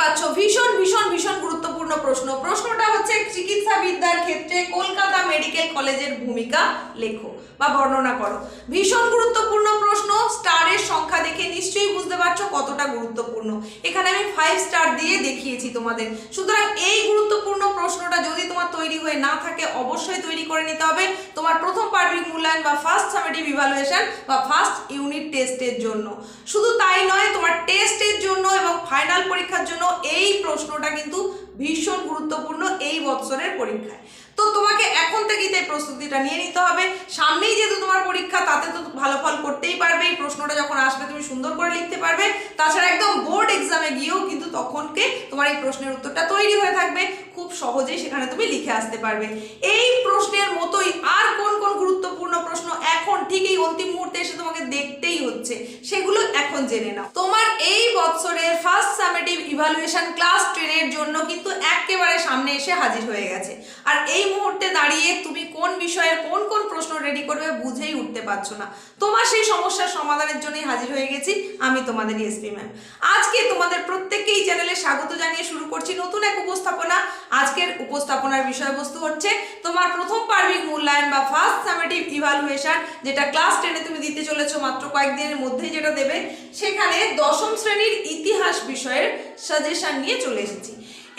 পাচ্ছ ভীষণ ভীষণ ভীষণ গুরুত্বপূর্ণ প্রশ্নটা হচ্ছে চিকিৎসাবিদ্যার ক্ষেত্রে কলকাতা মেডিকেল কলেজের ভূমিকা লেখো বা বর্ণনা করো। ভীষণ গুরুত্বপূর্ণ প্রশ্ন, স্টারের সংখ্যা দেখে নিশ্চয়ই বুঝতে পারছো কতটা গুরুত্বপূর্ণ। এখানে আমি 5 স্টার দিয়ে দেখিয়েছি তোমাদের। সুতরাং এই গুরুত্বপূর্ণ প্রশ্নটা যদি তোমার তৈরি হয়ে না থাকে অবশ্যই তৈরি করে নিতে হবে তোমার প্রথম পার্বিক মূল্যায়ন বা ফার্স্ট সামেটিভ ইভালুয়েশন বা ফার্স্ট ইউনিট টেস্টের জন্য। শুধু তাই নয়, তোমার টেস্টের জন্য এবং ফাইনাল পরীক্ষার জন্য এই প্রশ্নটা কিন্তু ভীষণ গুরুত্বপূর্ণ এই বছরের পরীক্ষায়। তো তোমাকে এখন থেকেই তাই প্রস্তুতিটা নিয়ে নিতে হবে। সামনেই যেহেতু তোমার পরীক্ষা, তাতে তো ভালো ফল করতেই পারবে। এই প্রশ্নটা যখন আসবে তুমি সুন্দর করে লিখতে পারবে। তাছাড়া একদম বোর্ড এক্সামে গিয়েও কিন্তু তখনকে তোমার এই প্রশ্নের উত্তরটা তৈরি হয়ে থাকবে, খুব সহজেই সেখানে তুমি লিখে আসতে পারবে। এই প্রশ্নের মতোই আর কোন কোন গুরুত্বপূর্ণ প্রশ্ন এখন ঠিক এই অন্তিম মুহূর্তে এসে তোমাকে দেখতেই হচ্ছে, সেগুলো এখন জেনে নাও। তোমার এই বছরের ফার্স্ট সামেটিভ ইভালুয়েশন ক্লাস 10 এর জন্য কিন্তু একেবারে সামনে এসে হাজির হয়ে গেছে। আর এই মুহূর্তে দাঁড়িয়ে তুমি কোন বিষয়ের কোন কোন প্রশ্ন রেডি করবে বুঝেই উঠতে পারছো না। তোমার সেই সমস্যার সমাধানের জন্যই হাজির হয়ে গেছি আমি, তোমাদের এসপি ম্যাম। আজকে তোমাদের প্রত্যেককে এই চ্যানেলে স্বাগত জানিয়ে শুরু করছি নতুন এক উপস্থাপনা। আজকের উপস্থাপনার বিষয়বস্তু হচ্ছে তোমার প্রথম পার্বিক মূল্যায়ন বা ফার্স্ট সামেটিভ ইভালুয়েশন, যেটা ক্লাস 10 এ তুমি দিতে চলেছো মাত্র কয়েকদিনের মধ্যেই যেটা দেবে। সেখানে দশম শ্রেণীর ইতিহাস বিষয়ের সাজেশন নিয়ে চলে এসেছি।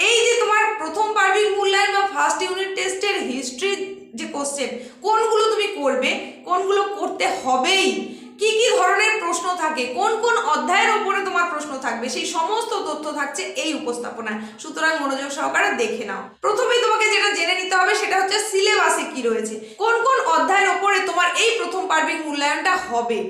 এই যে তোমার প্রথম পার্বিক মূল্যায়ন বা ফার্স্ট ইউনিট টেস্টের হিস্ট্রি যে কোশ্চেন, কোনগুলো তুমি করবে, কোনগুলো করতে হবেই, কি কি ধরনের প্রশ্ন থাকে, কোন কোন অধ্যায়ের উপরে তোমার প্রশ্ন থাকবে, সেই সমস্ত তথ্য থাকছে এই উপস্থাপনায়। সুতরাং মনোযোগ সহকারে দেখে নাও। প্রথমেই তোমাকে যেটা জেনে নিতে হবে সেটা হচ্ছে সিলেবাসে কি রয়েছে, কোন কোন অধ্যায়ের উপরে তোমার এই প্রথম পার্বিক মূল্যায়নটা হবে।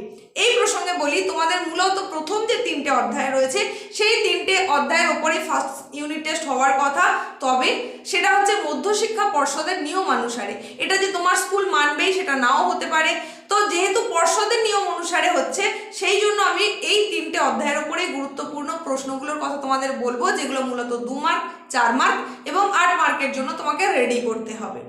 এই প্রসঙ্গে বলি, তোমাদের মূলত প্রথম যে 3টে অধ্যায় রয়েছে সেই 3টে অধ্যায়ের উপরে ফার্স্ট ইউনিট টেস্ট হওয়ার কথা। তবে সেটা হচ্ছে মধ্যশিক্ষা পর্ষদের নিয়ম অনুসারে। এটা যে তোমার স্কুল মানবেই সেটা নাও হতে পারে। তো যেহেতু পর্ষদের নিয়ম অনুসারে হচ্ছে, সেই জন্য আমি এই 3টে অধ্যায়ের উপরে গুরুত্বপূর্ণ প্রশ্নগুলোর কথা তোমাদের বলবো, যেগুলো মূলত 2 মার্ক, 4 মার্ক এবং 8 মার্কের জন্য তোমাকে রেডি করতে হবে।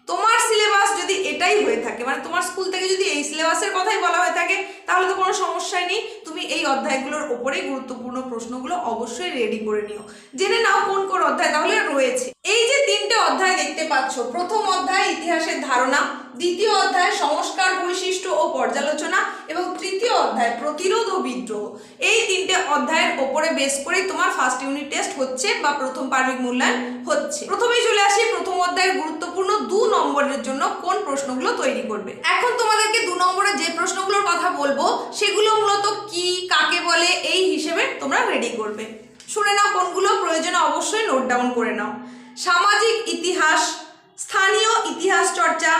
তোমার সিলেবাস যদি এটাই হয়ে থাকে, মানে তোমার স্কুল থেকে যদি এই সিলেবাসের কথাই বলা হয়ে থাকে, তাহলে তো কোনো সমস্যাই নেই। তুমি এই অধ্যায়গুলোর ওপরেই গুরুত্বপূর্ণ প্রশ্নগুলো অবশ্যই রেডি করে নিও। জেনে নাও কোন কোন অধ্যায় তাহলে রয়েছে। এই যে 3টে অধ্যায় দেখতে পাচ্ছ, প্রথম অধ্যায় ইতিহাসের ধারণা, দ্বিতীয় অধ্যায় সংস্কার বৈশিষ্ট্য ও পর্যালোচনা এবং তৃতীয় অধ্যায় প্রতিরোধ ও বিদ্রোহ। এই 3টে অধ্যায়ের ওপরে বেস করে তোমার ফার্স্ট ইউনিট টেস্ট হচ্ছে বা প্রথম পার্বিক মূল্যায়ন হচ্ছে। প্রথমেই চলে আসি প্রথম অধ্যায়ের গুরুত্বপূর্ণ 2 নম্বরের জন্য কোন প্রশ্নগুলো তৈরি করবে। এখন তোমাদেরকে 2 নম্বরে যে প্রশ্নগুলোর কথা বলবো সেগুলো মূলত কি, কাকে বলে, এই হিসেবে তোমরা রেডি করবে। শুনে নাও কোনগুলো প্রয়োজনে অবশ্যই নোট ডাউন করে নাও। সামাজিক ইতিহাস, স্থানীয় ইতিহাস চর্চা,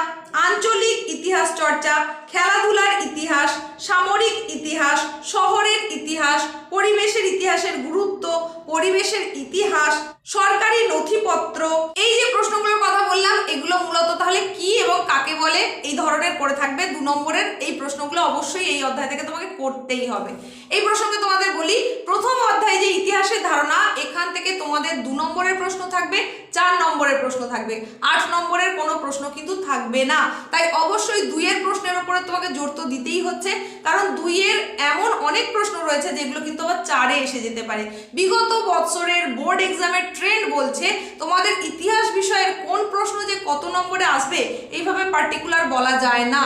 আঞ্চলিক ইতিহাস চর্চা, খেলাধুলার ইতিহাস, সামরিক ইতিহাস, শহরের ইতিহাস, পরিবেশের ইতিহাসের গুরুত্ব, পরিবেশের ইতিহাস, সরকারি নথিপত্র। এই যে প্রশ্নগুলোর কথা বললাম, এগুলো মূলত তাহলে কি এবং কাকে বলে এই ধরনের করে থাকবে। 2 নম্বরের এই প্রশ্নগুলো অবশ্যই এই অধ্যায় থেকে তোমাকে করতেই হবে। এই প্রসঙ্গে তোমাদের বলি, প্রথম অধ্যায় যে ইতিহাসের ধারণা, এখান থেকে তোমাদের 2 নম্বরের প্রশ্ন থাকবে, 4 নম্বরের প্রশ্ন থাকবে, 8 নম্বরের কোনো প্রশ্ন কিন্তু থাকবে না। তাই অবশ্যই 2 এর প্রশ্নের উপরে তোমাকে জোর তো দিতেই হচ্ছে, কারণ 2 এর এমন অনেক প্রশ্ন রয়েছে যেগুলো কিন্তু আবার 4 এ এসে যেতে পারে। বিগত বছরের বোর্ড এক্সামের ট্রেন্ড বলছে তোমাদের ইতিহাস বিষয়ের কোন প্রশ্ন যে কত নম্বরে আসবে এইভাবে পার্টিকুলার বলা যায় না।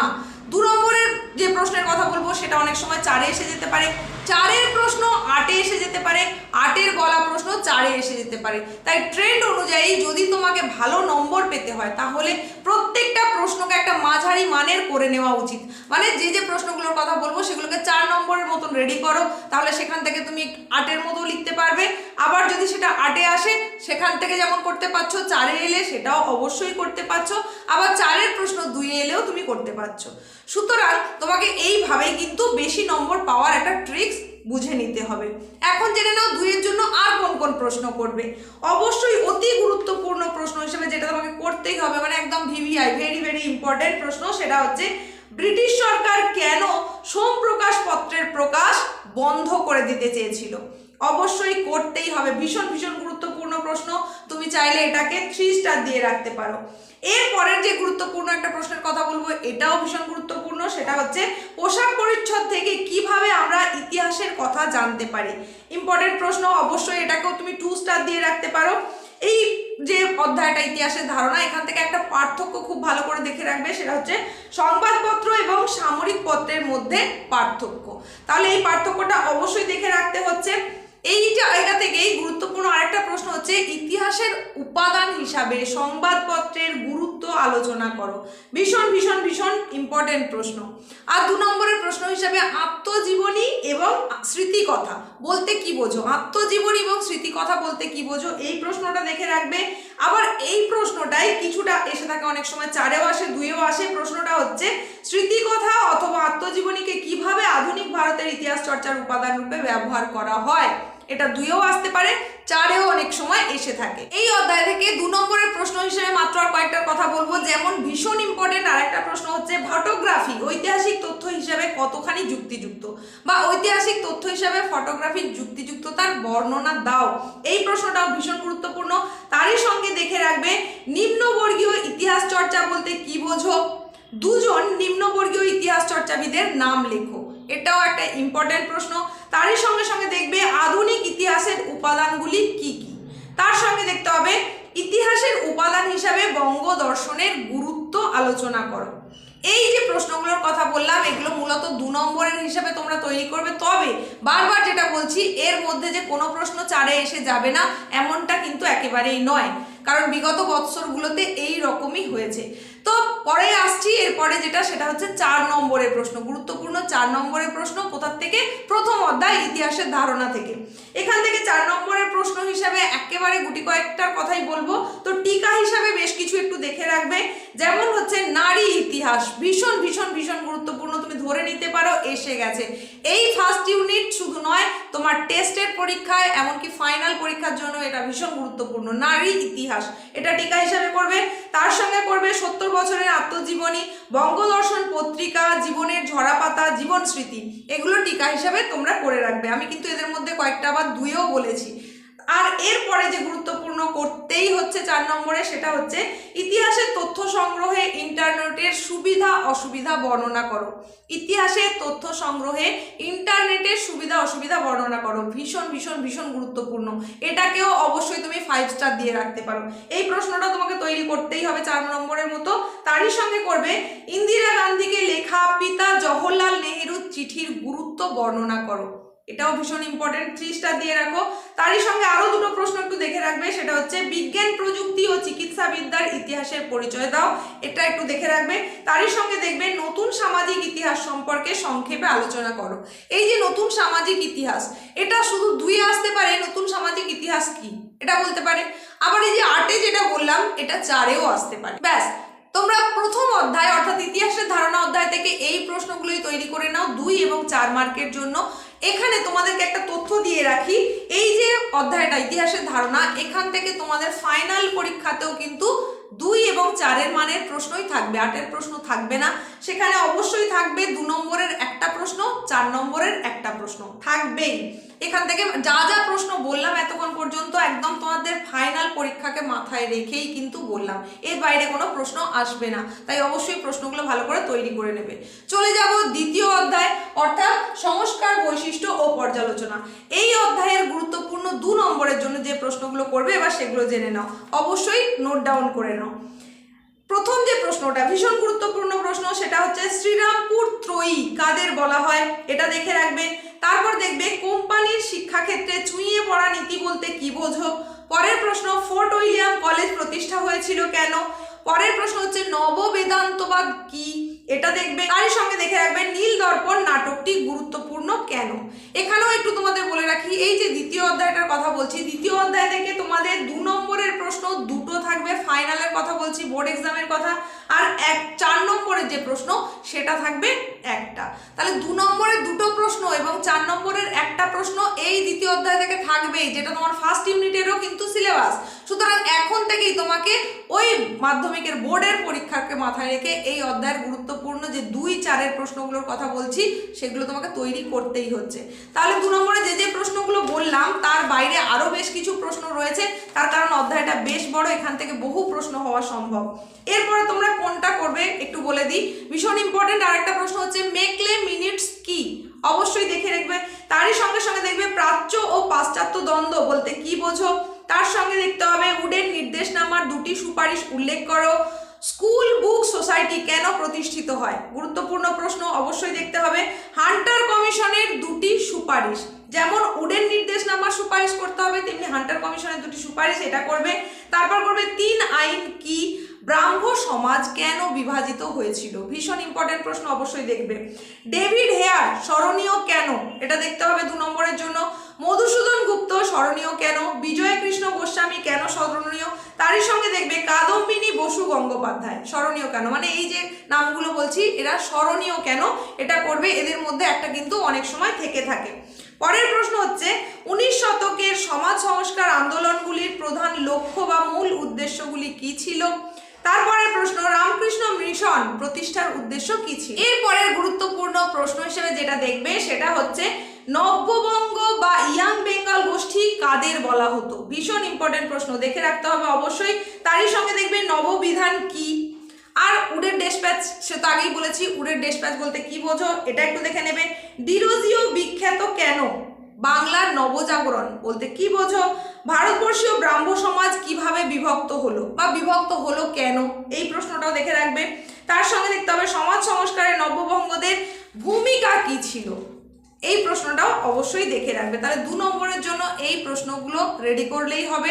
2 নম্বরের যে প্রশ্নের কথা বলবো সেটা অনেক সময় 4 এ এসে যেতে পারে, 4 এর প্রশ্ন 8 এ এসে যেতে পারে, 8 এর গলা প্রশ্ন 4 এ এসে যেতে পারে। তাই ট্রেন্ড অনুযায়ী যদি তোমাকে ভালো নম্বর পেতে হয় তাহলে প্রত্যেকটা প্রশ্নকে একটা মাঝারি মানের করে নেওয়া উচিত। মানে যে যে প্রশ্নগুলোর কথা বলবো সেগুলোকে 4 নম্বরের মতন রেডি করো, তাহলে সেখান থেকে তুমি 8 এর মতো লিখতে পারবে। আবার যদি সেটা 8 এ আসে, সেখান থেকে যেমন করতে পারছো 4 এ এলে সেটাও অবশ্যই করতে পারছো, আবার 4 এর প্রশ্ন 2 এ এলেও তুমি করতে পারছো। সুতরাং তোমাকে এইভাবেই কিন্তু বেশি নম্বর পাওয়ার একটা ট্রিক্স বুঝে নিতে হবে। এখন জেনে নাও 2 এর জন্য আর কোন কোন প্রশ্ন করবে। অবশ্যই অতি গুরুত্বপূর্ণ প্রশ্ন হিসেবে যেটা তোমাকে করতেই হবে, মানে একদম ভিভিআই, ভেরি ভেরি ইম্পর্টেন্ট প্রশ্ন, সেটা হচ্ছে ব্রিটিশ সরকার কেন সোম প্রকাশ পত্রের প্রকাশ বন্ধ করে দিতে চেয়েছিল। অবশ্যই করতেই হবে। ভীষণ ভীষণ গুরুত্বপূর্ণ প্রশ্ন, তুমি চাইলে এটাকে 3 স্টার দিয়ে রাখতে পারো। এরপরের যে গুরুত্বপূর্ণ একটা প্রশ্নের কথা বলবো, এটাও ভীষণ গুরুত্বপূর্ণ, সেটা হচ্ছে পোশাক পরিচ্ছদ থেকে কিভাবে আমরা ইতিহাসের কথা জানতে পারি। ইম্পর্টেন্ট প্রশ্ন, অবশ্যই এটাকেও তুমি 2 স্টার দিয়ে রাখতে পারো। এই যে অধ্যায়টা ইতিহাসের ধারণা, এখান থেকে একটা পার্থক্য খুব ভালো করে দেখে রাখবে, সেটা হচ্ছে সংবাদপত্র এবং সামরিক পত্রের মধ্যে পার্থক্য। তাহলে এই পার্থক্যটা অবশ্যই দেখে রাখতে হচ্ছে। এই জায়গা থেকেই গুরুত্বপূর্ণ আরেকটা প্রশ্ন হচ্ছে ইতিহাসের উপাদান হিসাবে সংবাদপত্রের গুরুত্ব আলোচনা করো। ভীষণ ভীষণ ভীষণ ইম্পর্টেন্ট প্রশ্ন। আর 2 নম্বরের প্রশ্ন হিসাবে আত্মজীবনী এবং স্মৃতিকথা বলতে কি বোঝো, আত্মজীবনী এবং স্মৃতিকথা বলতে কি বোঝো, এই প্রশ্নটা দেখে রাখবে। আবার এই প্রশ্নটাই কিছুটা এসে থাকে, অনেক সময় 4এও আসে 2এও আসে। প্রশ্নটা হচ্ছে স্মৃতিকথা অথবা আত্মজীবনীকে কিভাবে আধুনিক ভারতের ইতিহাস চর্চার উপাদান রূপে ব্যবহার করা হয়, এটা 2এও আসতে পারে, 4এও অনেক সময় এসে থাকে। এই অধ্যায় থেকে 2 নম্বরের প্রশ্ন হিসেবে মাত্র আর কয়েকটার কথা বলবো। যেমন ভীষণ ইম্পর্টেন্ট আরেকটা প্রশ্ন হচ্ছে ফটোগ্রাফি ঐতিহাসিক তথ্য হিসাবে কতখানি যুক্তিযুক্ত, বা ঐতিহাসিক তথ্য হিসাবে ফটোগ্রাফির যুক্তিযুক্ততার বর্ণনা দাও। এই প্রশ্নটাও ভীষণ গুরুত্বপূর্ণ। তারই সঙ্গে দেখে রাখবে নিম্নবর্গীয় ইতিহাস চর্চা বলতে কি বোঝো, 2 জন নিম্নবর্গীয় ইতিহাস চর্চাবিদের নাম লেখো, এটাও একটা ইম্পর্টেন্ট প্রশ্ন। তারই সঙ্গে সঙ্গে দেখবে আধুনিক ইতিহাসের উপাদানগুলি কি কি। তার সঙ্গে দেখতে হবে ইতিহাসের উপাদান হিসাবে বঙ্গ দর্শনের গুরুত্ব আলোচনা করো। এই যে প্রশ্নগুলোর কথা বললাম, এগুলো মূলত 2 নম্বরের হিসাবে তোমরা তৈরি করবে। তবে বারবার যেটা বলছি, এর মধ্যে যে কোনো প্রশ্ন 4-এ এসে যাবে না এমনটা কিন্তু একেবারেই নয়, কারণ বিগত বৎসরগুলোতে এই রকমই হয়েছে। তো পরে আসছি, এরপরে যেটা সেটা হচ্ছে 4 নম্বরের প্রশ্ন, গুরুত্বপূর্ণ 4 নম্বরের প্রশ্ন। কোথা থেকে? প্রথম অধ্যায় ইতিহাসের ধারণা থেকে। এখান থেকে 4 নম্বরের প্রশ্ন হিসাবে একেবারে গুটি কয়েকটার কথাই বলবো। তো টিকা হিসাবে বেশ কিছু একটু দেখে রাখবে, যেমন হচ্ছে নারী ইতিহাস, ভীষণ ভীষণ ভীষণ গুরুত্বপূর্ণ, তুমি ধরে নিতে পারো এসে গেছে। এই ফার্স্ট ইউনিট শুধু নয়, তোমার টেস্টের পরীক্ষায় এমনকি ফাইনাল পরীক্ষার জন্য এটা ভীষণ গুরুত্বপূর্ণ। নারী ইতিহাস, এটা টিকা হিসাবে করবে। তার সঙ্গে করবে 70 বছরের আত্মজীবনী, বঙ্গদর্শন পত্রিকা, জীবনের ঝরাপাতা, জীবন স্মৃতি, এগুলো টিকা হিসাবে তোমরা করে রাখবে। আমি কিন্তু এদের মধ্যে কয়েকটা আবার 2-এও বলেছি। আর এরপরে যে গুরুত্বপূর্ণ করতেই হচ্ছে 4 নম্বরে, সেটা হচ্ছে ইতিহাসের তথ্য সংগ্রহে ইন্টারনেটের সুবিধা অসুবিধা বর্ণনা করো। ইতিহাসের তথ্য সংগ্রহে ইন্টারনেটের সুবিধা অসুবিধা বর্ণনা করো, ভীষণ ভীষণ ভীষণ গুরুত্বপূর্ণ। এটাকেও অবশ্যই তুমি 5 স্টার দিয়ে রাখতে পারো। এই প্রশ্নটা তোমাকে তৈরি করতেই হবে 4 নম্বরের মতো। তারই সঙ্গে করবে ইন্দিরা গান্ধীকে লেখা পিতা জওহরলাল নেহেরুর চিঠির গুরুত্ব বর্ণনা করো, এটাও ভীষণ ইম্পর্টেন্ট, 3 স্টার দিয়ে রাখো। তারই সঙ্গে আরো 2টো প্রশ্ন একটু দেখে রাখবে, সেটা হচ্ছে বিজ্ঞান প্রযুক্তি ও চিকিৎসাবিদ্যার ইতিহাসের পরিচয় দাও, এটা একটু দেখে রাখবে। তারই সঙ্গে দেখবে নতুন সামাজিক ইতিহাস সম্পর্কে সংক্ষেপে আলোচনা করো। এই যে নতুন সামাজিক ইতিহাস, এটা শুধু 2-এ আসতে পারে, নতুন সামাজিক ইতিহাস কি এটা বলতে পারে। আবার এই যে 8-এ যেটা বললাম, এটা 4-এও আসতে পারে। ব্যাস, তোমরা প্রথম অধ্যায় অর্থাৎ ইতিহাসের ধারণা অধ্যায় থেকে এই প্রশ্নগুলোই তৈরি করে নাও 2 এবং 4 মার্কের জন্য। এখানে তোমাদেরকে একটা তথ্য দিয়ে রাখি, এই যে অধ্যায়টা ইতিহাসের ধারণা, এখান থেকে তোমাদের ফাইনাল পরীক্ষাতেও কিন্তু 2 এবং 4-এর মানের প্রশ্নই থাকবে, 8-এর প্রশ্ন থাকবে না। সেখানে অবশ্যই থাকবে 2 নম্বরের একটা প্রশ্ন, 4 নম্বরের একটা প্রশ্ন থাকবেই। এখান থেকে যা যা প্রশ্ন বললাম এতক্ষণ পর্যন্ত, একদম তোমাদের ফাইনাল পরীক্ষাকে মাথায় রেখেই কিন্তু বললাম, এর বাইরে কোনো প্রশ্ন আসবে না। তাই অবশ্যই প্রশ্নগুলো ভালো করে তৈরি করে নেবে। চলে যাব দ্বিতীয় অধ্যায়, অর্থাৎ সংস্কার, বৈশিষ্ট্য ও পর্যালোচনা। এই অধ্যায়ের গুরুত্বপূর্ণ 2 নম্বরের জন্য যে প্রশ্নগুলো করবে, এবার সেগুলো জেনে নাও, অবশ্যই নোট ডাউন করে নাও। প্রথম যে প্রশ্নটা ভীষণ গুরুত্বপূর্ণ প্রশ্ন, সেটা হচ্ছে শ্রীরামপুর ত্রয়ী কাদের বলা হয়, এটা দেখে রাখবে। তারপর দেখবে কোম্পানির শিক্ষাক্ষেত্রে চুঁইয়ে পড়া নীতি বলতে কি বোঝো। পরের প্রশ্ন ফোর্ট উইলিয়াম কলেজ প্রতিষ্ঠা হয়েছিল কেন। পরের প্রশ্ন হচ্ছে নববেদান্তবাদ কি, এটা দেখবে। তারই সঙ্গে দেখে রাখবে নীল দর্পণ নাটকটি গুরুত্বপূর্ণ কেন। এখানেও একটু তোমাদের বলে রাখি, এই যে দ্বিতীয় অধ্যায়টার কথা বলছি, দ্বিতীয় অধ্যায় থেকে তোমাদের 2 নম্বরের প্রশ্ন 2টো থাকবে, ফাইনালের কথা বলছি, বোর্ড এক্সামের কথা। আর 4 নম্বরের যে প্রশ্ন সেটা থাকবে একটা। তাহলে 2 নম্বরের 2টো প্রশ্ন এবং 4 নম্বরের একটা প্রশ্ন এই দ্বিতীয় অধ্যায় থেকে থাকবেই, যেটা তোমার ফার্স্ট ইউনিটেরও কিন্তু সিলেবাস। সুতরাং এখন থেকেই তোমাকে ওই মাধ্যমিকের বোর্ডের পরীক্ষাকে মাথায় রেখে এই অধ্যায়ের গুরুত্বপূর্ণ যে 2-4 প্রশ্নগুলোর কথা বলছি সেগুলো তোমাকে তৈরি করতেই হচ্ছে। তাহলে 2 নম্বরে যে প্রশ্নগুলো বললাম তার বাইরে আরো বেশ কিছু প্রশ্ন রয়েছে, তার কারণ অধ্যায়টা বেশ বড়, এখান থেকে বহু প্রশ্ন হওয়া সম্ভব। এরপরে তোমরা কোনটা করবে একটু বলে দিই, ভীষণ ইম্পর্টেন্ট। আরেকটা প্রশ্ন হচ্ছে মেকলে মিনিটস কি, অবশ্যই দেখে রাখবে। তারই সঙ্গে সঙ্গে দেখবে প্রাচ্য ও পাশ্চাত্য দ্বন্দ্ব বলতে কি বোঝো, তার সঙ্গে দেখতে হবে উডের নির্দেশনামার 2টি সুপারিশ উল্লেখ করো, স্কুল বুক সোসাইটি কেন প্রতিষ্ঠিত হয়, গুরুত্বপূর্ণ প্রশ্ন, অবশ্যই দেখতে হবে। হান্টার কমিশনের 2টি সুপারিশ, যেমন উডের নির্দেশনামার সুপারিশ করতে হবে তেমনি হান্টার কমিশনের 2টি সুপারিশ, এটা করবে। তারপর করবে 3 আইন কি, ব্রাহ্ম সমাজ কেন বিভাজিত হয়েছিল, ভীষণ ইম্পর্টেন্ট প্রশ্ন, অবশ্যই দেখবে। ডেভিড হেয়ার স্মরণীয় কেন, এটা দেখতে হবে 2 নম্বরের জন্য। মধুসূদন গুপ্ত স্মরণীয় কেন, বিজয় কৃষ্ণ গোস্বামী কেন স্মরণীয়, তারই সঙ্গে দেখবে কাদম্বিনী বসু গঙ্গোপাধ্যায় স্মরণীয় কেন, মানে এই যে নামগুলো বলছি এরা স্মরণীয় কেন, এটা করবে। এদের মধ্যে একটা কিন্তু অনেক সময় থেকে থাকে। পরের প্রশ্ন হচ্ছে 19 শতকের সমাজ সংস্কার আন্দোলনগুলির প্রধান লক্ষ্য বা মূল উদ্দেশ্যগুলি কি ছিল। তারপরের প্রশ্ন রামকৃষ্ণ মিশন প্রতিষ্ঠার উদ্দেশ্য কি ছিল। এরপরের গুরুত্বপূর্ণ প্রশ্ন হিসেবে যেটা দেখবে সেটা হচ্ছে নব্যবঙ্গ বা ইয়াং বেঙ্গল গোষ্ঠী কাদের বলা হতো, ভীষণ ইম্পর্টেন্ট প্রশ্ন, দেখে রাখতে হবে অবশ্যই। তারই সঙ্গে দেখবে নববিধান কি, আর উডের ডেসপ্যাচ সে তো আগেই বলেছি, উডের ডেসপ্যাচ বলতে কি বোঝো এটা একটু দেখে নেবে। ডিরোজিও বিখ্যাত কেন, বাংলার নবজাগরণ বলতে কি বোঝো, ভারতবর্ষীয় ব্রাহ্ম সমাজ কিভাবে বিভক্ত হলো বা বিভক্ত হলো কেন, এই প্রশ্নটাও দেখে রাখবে। তার সঙ্গে দেখতে হবে সমাজ সংস্কারে নববঙ্গদের ভূমিকা কি ছিল, এই প্রশ্নটাও অবশ্যই দেখে রাখবে। তাহলে 2 নম্বরের জন্য এই প্রশ্নগুলো রেডি করলেই হবে।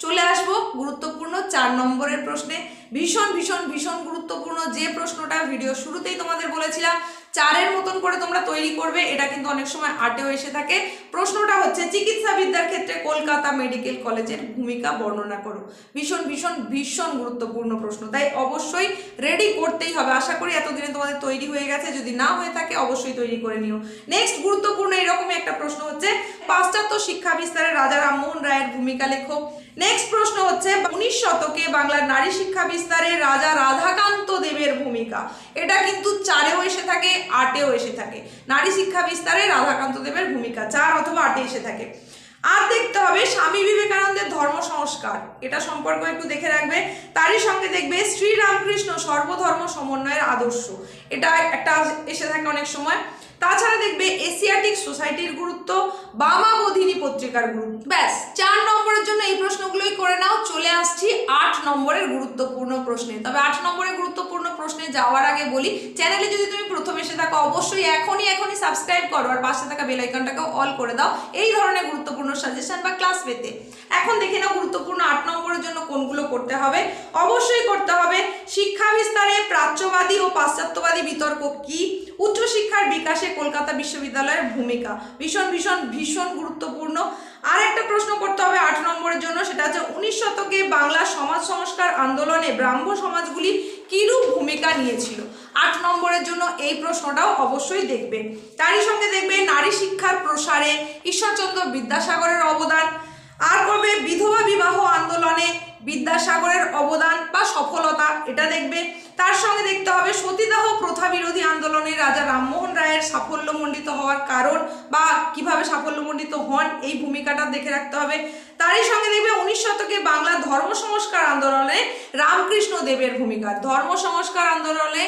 চলে আসবো গুরুত্বপূর্ণ 4 নম্বরের প্রশ্নে, ভীষণ ভীষণ ভীষণ গুরুত্বপূর্ণ যে প্রশ্নটা ভিডিও শুরুতেই তোমাদের বলেছিলাম 4-এর মতন করে তোমরা তৈরি করবে, এটা কিন্তু অনেক সময় 8-এও এসে থাকে। প্রশ্নটা হচ্ছে চিকিৎসাবিদ্যার ক্ষেত্রে কলকাতা মেডিকেল কলেজের ভূমিকা বর্ণনা করো, ভীষণ ভীষণ ভীষণ গুরুত্বপূর্ণ প্রশ্ন, তাই অবশ্যই রেডি করতেই হবে। আশা করি এতদিনে তোমাদের তৈরি হয়ে গেছে, যদি না হয়ে থাকে অবশ্যই তৈরি করে নিও। নেক্সট গুরুত্বপূর্ণ এরকমই একটা প্রশ্ন হচ্ছে পাশ্চাত্য শিক্ষা বিস্তারে রাজা রামমোহন রায়ের ভূমিকা লেখো। নেক্সট প্রশ্ন হচ্ছে 19 শতকে বাংলার নারী শিক্ষা বিস্তারে রাজা রাধাকান্ত দেবের ভূমিকা, এটা কিন্তু 4-এও এসে থাকে 8-এও এসে থাকে, নারী শিক্ষা বিস্তারে রাধাকান্ত দেবের ভূমিকা 4 অথবা 8-এ এসে থাকে। আর দেখতে হবে স্বামী বিবেকানন্দের ধর্ম সংস্কার, এটা সম্পর্ক একটু দেখে রাখবে। তারই সঙ্গে দেখবে শ্রীরামকৃষ্ণ সর্বধর্ম সমন্বয়ের আদর্শ, এটা একটা এসে থাকে অনেক সময়। তাছাড়া দেখবে এশিয়াটিক সোসাইটির গুরুত্ব, বামাবোধিনী পত্রিকার গুরুত্ব। ব্যাস 4 নম্বরের জন্য এই প্রশ্নগুলোই করে নাও। চলে আসছি 8 নম্বরের গুরুত্বপূর্ণ প্রশ্নে। তবে 8 নম্বরের গুরুত্বপূর্ণ প্রশ্নে যাওয়ার আগে বলি, চ্যানেলে যদি তুমি প্রথম এসে থাকো অবশ্যই এখনই সাবস্ক্রাইব করো আর পাশে থাকা বেল আইকনটাকেও অল করে দাও এই ধরনের গুরুত্বপূর্ণ সাজেশন বা ক্লাস পেতে। এখন দেখে নাও গুরুত্বপূর্ণ 8 নম্বরের জন্য কোনগুলো করতে হবে। অবশ্যই করতে হবে শিক্ষা বিস্তারে প্রাচ্যবাদী ও পাশ্চাত্যবাদী বিতর্ক কি, উচ্চশিক্ষার বিকাশে কলকাতা বিশ্ববিদ্যালয়ের ভূমিকা, ভীষণ ভীষণ ভীষণ গুরুত্বপূর্ণ। আর একটা প্রশ্ন করতে হবে 8 নম্বরের জন্য, সেটা হচ্ছে 19 শতকে বাংলা সমাজ সংস্কার আন্দোলনে ব্রাহ্ম সমাজগুলি কিরূপ ভূমিকা নিয়েছিল, 8 নম্বরের জন্য এই প্রশ্নটাও অবশ্যই দেখবে। তারই সঙ্গে দেখবে নারী শিক্ষার প্রসারে ঈশ্বরচন্দ্র বিদ্যাসাগরের অবদান, আর করবে বিধবা বিবাহ আন্দোলনে বিদ্যাসাগরের অবদান বা সফলতা, এটা দেখবে। তার সঙ্গে দেখতে হবে সতীদাহ প্রথা বিরোধী আন্দোলনে রাজা রামমোহন রায়ের সাফল্যমণ্ডিত হওয়ার কারণ বা কিভাবে সাফল্যমণ্ডিত হন, এই ভূমিকাটা দেখে রাখতে হবে। তারই সঙ্গে দেখবে 19 শতকে বাংলা ধর্ম সংস্কার আন্দোলনে রামকৃষ্ণ দেবের ভূমিকা, ধর্ম সংস্কার আন্দোলনে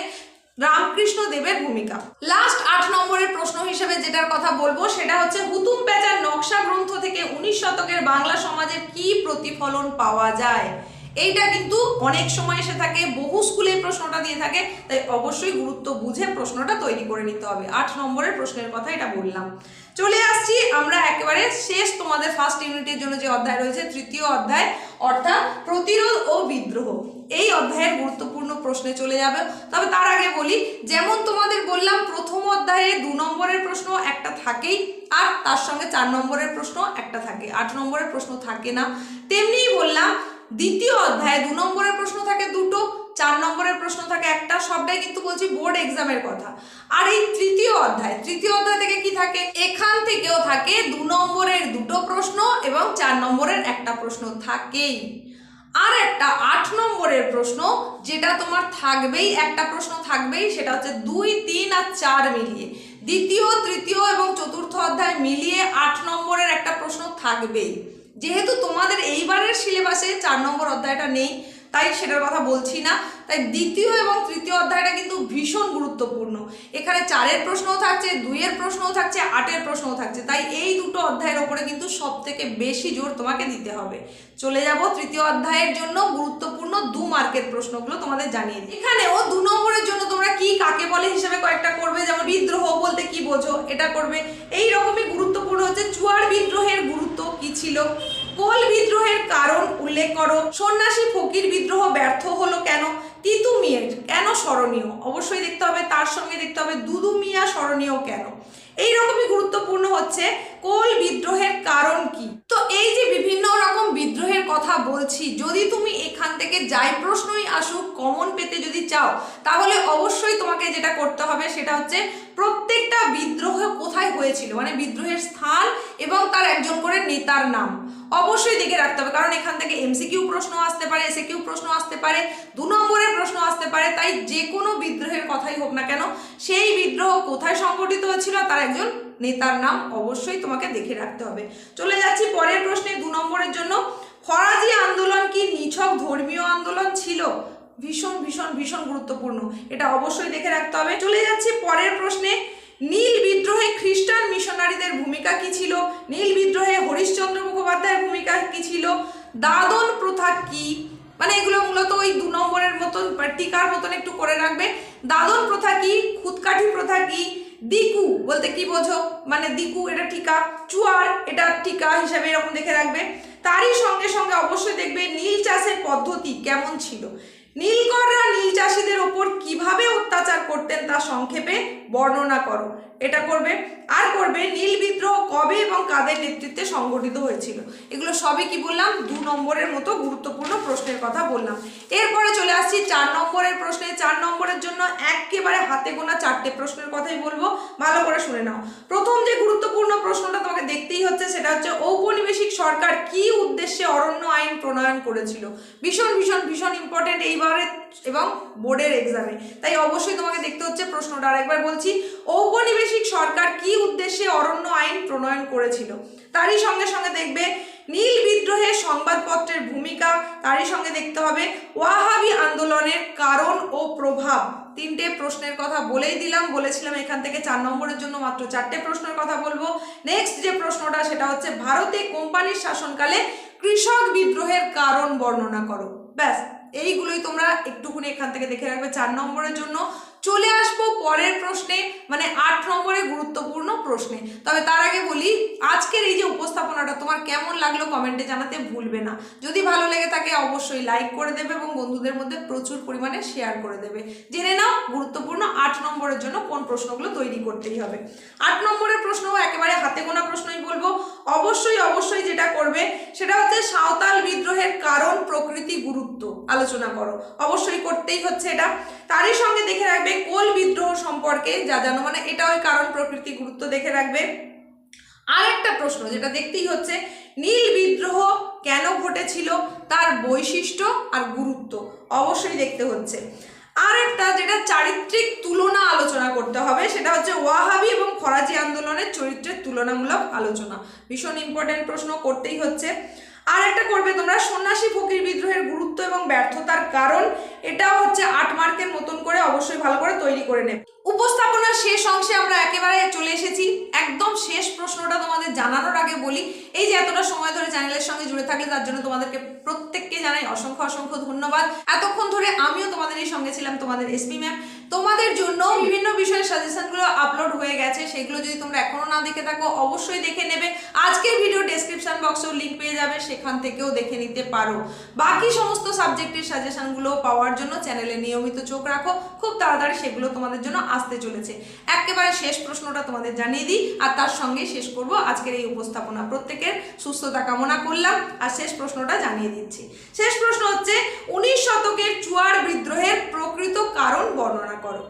রামকৃষ্ণ দেবের ভূমিকা। লাস্ট 8 নম্বরের প্রশ্ন হিসেবে যেটার কথা বলবো সেটা হচ্ছে হুতুম প্যাঁচার নকশা গ্রন্থ থেকে 19 শতকের বাংলা সমাজের কি প্রতিফলন পাওয়া যায়, এইটা কিন্তু অনেক সময় এসে থাকে, বহু স্কুলে প্রশ্নটা দিয়ে থাকে, তাই অবশ্যই গুরুত্ব বুঝে প্রশ্নটা তৈরি করে নিতে হবে। 8 নম্বরের প্রশ্নের কথা এটা বললাম। চলে আসছি আমরা একেবারে শেষ, তোমাদের ফার্স্ট ইউনিটের জন্য যে অধ্যায় রয়েছে 3য় অধ্যায়, অর্থাৎ প্রতিরোধ ও বিদ্রোহ, এই অধ্যায়ের গুরুত্বপূর্ণ প্রশ্নে চলে যাবে। তবে তার আগে বলি, যেমন তোমাদের বললাম প্রথম অধ্যায়ে 2 নম্বরের প্রশ্ন একটা থাকেই, আর তার সঙ্গে 4 নম্বরের প্রশ্ন একটা থাকে, 8 নম্বরের প্রশ্ন থাকে না। তেমনিই বললাম দ্বিতীয় অধ্যায়ে 2 নম্বরের প্রশ্ন থাকে 2টো, 4 নম্বরের প্রশ্ন থাকে একটা, সবটাই কিন্তু বলছি বোর্ড এক্সামের কথা। আর এই তৃতীয় অধ্যায় থেকে কি থাকে, এখান থেকেও থাকে 2 নম্বরের 2টো প্রশ্ন এবং 4 নম্বরের একটা প্রশ্ন থাকেই। আর একটা 8 নম্বরের প্রশ্ন, যেটা তোমার থাকবেই, একটা প্রশ্ন থাকবেই, সেটা হচ্ছে 2, 3 আর 4 মিলিয়ে, দ্বিতীয়, তৃতীয় এবং চতুর্থ অধ্যায় মিলিয়ে 8 নম্বরের একটা প্রশ্ন থাকবেই। যেহেতু তোমাদের এইবারের সিলেবাসে 4 নম্বর অধ্যায়টা নেই, তাই সেটার কথা বলছি না। তাই দ্বিতীয় এবং তৃতীয় অধ্যায়টা কিন্তু ভীষণ গুরুত্বপূর্ণ। এখানে 4-এর প্রশ্নও থাকছে, 2-এর প্রশ্নও থাকছে, 8-এর প্রশ্নও থাকছে। তাই এই দুটো অধ্যায়ের ওপরে কিন্তু সব থেকে বেশি জোর তোমাকে দিতে হবে। চলে যাব তৃতীয় অধ্যায়ের জন্য গুরুত্বপূর্ণ 2 মার্কের প্রশ্নগুলো তোমাদের জানিয়ে দিই। এখানেও 2 নম্বরের জন্য তোমরা কি কাকে বলে হিসেবে কয়েকটা করবে, যেমন বিদ্রোহ বলতে কি বোঝো এটা করবে। এই রকমই গুরুত্বপূর্ণ হচ্ছে চুয়াড় বিদ্রোহের গুরুত্ব কি ছিল, কোল বিদ্রোহের কারণ উল্লেখ করো, সন্ন্যাসী ফকির বিদ্রোহ ব্যর্থ হলো কেন, তিতু মিয়ার কেন স্মরণীয়, অবশ্যই দেখতে হবে। তার সঙ্গে দেখতে হবে দুদু মিয়া স্মরণীয় কেন। এই রকমই গুরুত্বপূর্ণ হচ্ছে কোল বিদ্রোহের কারণ কি। তো এই যে বিভিন্ন রকম বিদ্রোহের কথা বলছি, যদি তুমি এখান থেকে যাই প্রশ্নই আসুক কমন পেতে যদি চাও, তাহলে অবশ্যই তোমাকে যেটা করতে হবে সেটা হচ্ছে প্রত্যেকটা বিদ্রোহ কোথায় হয়েছিল, মানে বিদ্রোহের স্থান এবং তার একজন করে নেতার নাম অবশ্যই দেখে রাখতে হবে। কারণ এখান থেকে এমসিকিউ প্রশ্ন আসতে পারে, এসএকিউ প্রশ্ন আসতে পারে, 2 নম্বরের প্রশ্ন আসতে পারে। তাই যে কোনো বিদ্রোহের কথাই হোক না কেন, সেই বিদ্রোহ কোথায় সংগঠিত হয়েছিল, তার একজন নেতার নাম অবশ্যই তোমাকে দেখে রাখতে হবে। চলে যাচ্ছি পরের প্রশ্নে 2 নম্বরের জন্য। ফরাজি আন্দোলন কি নিছক ধর্মীয় আন্দোলন ছিল? ভীষণ ভীষণ ভীষণ গুরুত্বপূর্ণ, এটা অবশ্যই দেখে রাখতে হবে। চলে যাচ্ছি পরের প্রশ্নে। নীল বিদ্রোহে খ্রিস্টান মিশনারিদের ভূমিকা কি ছিল? নীল বিদ্রোহে হরিশ্চন্দ্র মুখোপাধ্যায়ের ভূমিকা কি ছিল? দাদন প্রথা কি? মানে এগুলো মূলত ওই 2 নম্বরের মতন টিকার মতন একটু করে রাখবে। দাদন প্রথা কি, খুদকাঠি প্রথা কি, দিকু বলতে কি বোঝো, মানে দিকু এটা টিকা, চুয়ার এটা টিকা হিসাবে এরকম দেখে রাখবে। তারই সঙ্গে সঙ্গে অবশ্যই দেখবে নীল চাষের পদ্ধতি কেমন ছিল, নীলকররা নীল চাষীদের ওপর কিভাবে অত্যাচার করতেন তা সংক্ষেপে বর্ণনা করো, এটা করবে। আর করবে নীল বিদ্রোহ কবে এবং কাদের নেতৃত্বে সংগঠিত হয়েছিল। এগুলো সবই কি বললাম, 2 নম্বরের মতো গুরুত্বপূর্ণ প্রশ্নের কথা বললাম। এরপরে চলে আসছি 4 নম্বরের প্রশ্নে। 4 নম্বরের জন্য একেবারে হাতে গোনা 4টে প্রশ্নের কথাই বলবো, ভালো করে শুনে নাও। প্রথম যে গুরুত্বপূর্ণ প্রশ্নটা তোমাকে দেখতেই হচ্ছে সেটা হচ্ছে ঔপনিবেশিক সরকার কি উদ্দেশ্যে অরণ্য আইন প্রণয়ন করেছিল। ভীষণ ভীষণ ভীষণ ইম্পর্টেন্ট এইবারে এবং বোর্ডের এক্সামে, তাই অবশ্যই তোমাকে দেখতে হচ্ছে প্রশ্নটা। আরেকবার বলছি, ঔপনিবেশিক সরকার কি উদ্দেশ্যে অরণ্য আইন প্রণয়ন করেছিল। তারই সঙ্গে সঙ্গে দেখবে নীল বিদ্রোহে সংবাদপত্রের ভূমিকা, তারই সঙ্গে দেখতে হবে ওয়াহাবি আন্দোলনের কারণ ও প্রভাব। 3টে প্রশ্নের কথা বলেই দিলাম, বলেছিলাম এখান থেকে 4 নম্বরের জন্য মাত্র 4টে প্রশ্নের কথা বলবো। নেক্সট যে প্রশ্নটা সেটা হচ্ছে ভারতে কোম্পানির শাসনকালে কৃষক বিদ্রোহের কারণ বর্ণনা করো। ব্যাস এইগুলোই তোমরা একটুখানি এখান থেকে দেখে রাখবে 4 নম্বরের জন্য। চলে আসবো পরের প্রশ্নে, মানে 8 নম্বরের গুরুত্বপূর্ণ প্রশ্নে। তবে তার আগে বলি, আজকের এই যে উপস্থাপনাটা তোমার কেমন লাগলো কমেন্টে জানাতে ভুলবে না। যদি ভালো লেগে থাকে অবশ্যই লাইক করে দেবে এবং বন্ধুদের মধ্যে প্রচুর পরিমাণে শেয়ার করে দেবে। জেনে নাও গুরুত্বপূর্ণ 8 নম্বরের জন্য কোন প্রশ্নগুলো তৈরি করতেই হবে। 8 নম্বরের প্রশ্ন একেবারে হাতে গোনা প্রশ্নই বলবো। অবশ্যই অবশ্যই যেটা করবে সেটা হচ্ছে সাঁওতাল বিদ্রোহের কারণ, প্রকৃতি, গুরুত্ব আলোচনা করো, অবশ্যই করতেই হচ্ছে এটা। তারই সঙ্গে দেখে রাখবে কোল বিদ্রোহ সম্পর্কে যা জানো, মানে এটা ওই কারণ, প্রকৃতি, গুরুত্ব দেখে রাখবে। আরেকটা প্রশ্ন যেটা দেখতেই হচ্ছে, নীল বিদ্রোহ কেন ঘটেছিল, তার বৈশিষ্ট্য আর গুরুত্ব অবশ্যই দেখতে হচ্ছে। আর একটা যেটা চারিত্রিক তুলনা আলোচনা করতে হবে সেটা হচ্ছে ওয়াহাবি এবং ফরাজি আন্দোলনের চরিত্রের তুলনামূলক আলোচনা। ভীষণ ইম্পর্টেন্ট প্রশ্ন, করতেই হচ্ছে। আর একটা করবে তোমরা সন্ন্যাসী ফকির বিদ্রোহের গুরুত্ব এবং ব্যর্থতার কারণ, এটাও হচ্ছে 8 মার্কের মতন করে অবশ্যই ভালো করে তৈরি করে নেবে। উপস্থাপনার শেষ অংশে আমরা একেবারে চলে এসেছি। একদম শেষ প্রশ্নটা তোমাদের জানানোর আগে বলি, এই যে এতটা সময় ধরে চ্যানেলের সঙ্গে জুড়ে থাকলে তার জন্য তোমাদেরকে প্রত্যেককে জানাই অসংখ্য অসংখ্য ধন্যবাদ। এতক্ষণ ধরে আমিও তোমাদেরই সঙ্গে ছিলাম, তোমাদের এসপি ম্যাম। তোমাদের জন্য বিভিন্ন বিষয়ের সাজেশনগুলো আপলোড হয়ে গেছে, সেগুলো যদি তোমরা এখনো না দেখে থাকো অবশ্যই দেখে নেবে। আজকের ভিডিও ডেসক্রিপশন বক্সেও লিঙ্ক পেয়ে যাবে, সেখান থেকেও দেখে নিতে পারো। বাকি সমস্ত সাবজেক্টের সাজেশনগুলো পাওয়ার জন্য চ্যানেলে নিয়মিত চোখ রাখো, খুব তাড়াতাড়ি সেগুলো তোমাদের জন্য আসতে চলেছে। একেবারে শেষ প্রশ্নটা তোমাদের জানিয়ে দিই আর তার সঙ্গে শেষ করব আজকের এই উপস্থাপনা। প্রত্যেকের সুস্থতা কামনা করলাম আর শেষ প্রশ্নটা জানিয়ে দিচ্ছি। শেষ প্রশ্ন হচ্ছে 19 শতকের চুয়াড় বিদ্রোহের প্রকৃত কারণ বর্ণনা করো।